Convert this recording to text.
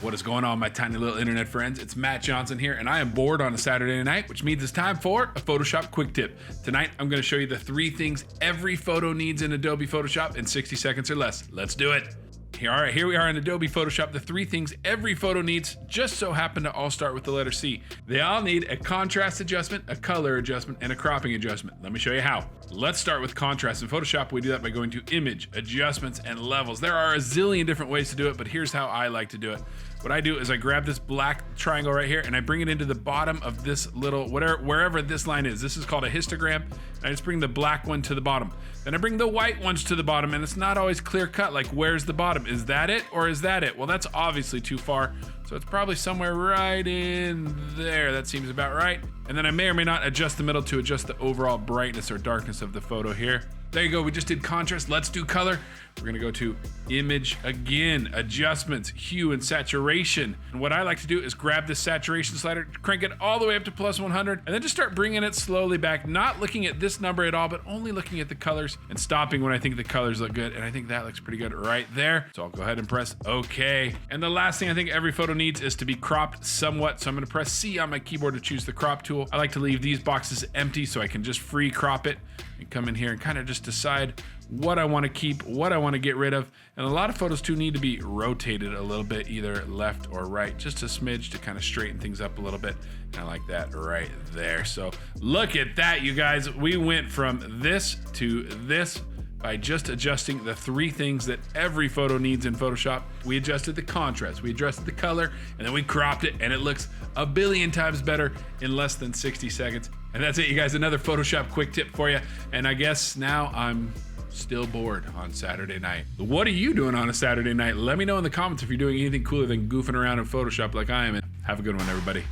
What is going on, my tiny little internet friends? It's Matt Johnson here, and I am bored on a Saturday night, which means it's time for a Photoshop quick tip. Tonight, I'm going to show you the 3 things every photo needs in Adobe Photoshop in 60 seconds or less. Let's do it. All right, here we are in Adobe Photoshop. The 3 things every photo needs just so happen to all start with the letter C. They all need a contrast adjustment, a color adjustment, and a cropping adjustment. Let me show you how. Let's start with contrast. In Photoshop, we do that by going to Image, Adjustments, and Levels. There are a zillion different ways to do it, but here's how I like to do it. What I do is I grab this black triangle right here and I bring it into the bottom of this little, wherever this line is. This is called a histogram. And I just bring the black one to the bottom. Then I bring the white ones to the bottom, and it's not always clear cut, like where's the bottom? Is that it or is that it? Well, that's obviously too far. So it's probably somewhere right in there. That seems about right. And then I may or may not adjust the middle to adjust the overall brightness or darkness of the photo here. There you go, we just did contrast. Let's do color. We're gonna go to Image again, Adjustments, Hue and Saturation. And what I like to do is grab this saturation slider, crank it all the way up to +100, and then just start bringing it slowly back, not looking at this number at all, but only looking at the colors and stopping when I think the colors look good. And I think that looks pretty good right there. So I'll go ahead and press OK. And the last thing I think every photo needs is to be cropped somewhat. So I'm gonna press C on my keyboard to choose the crop tool. I like to leave these boxes empty so I can just free crop it and come in here and kind of just decide what I want to keep, what I want to get rid of. And a lot of photos too need to be rotated a little bit, either left or right, just a smidge to kind of straighten things up a little bit. And I like that right there. So look at that, you guys. We went from this to this by just adjusting the 3 things that every photo needs in Photoshop. We adjusted the contrast, we adjusted the color, and then we cropped it, and it looks a billion times better in less than 60 seconds. And that's it, you guys. Another Photoshop quick tip for you. And I guess now I'm still bored on Saturday night. What are you doing on a Saturday night? Let me know in the comments if you're doing anything cooler than goofing around in Photoshop like I am. And have a good one, everybody.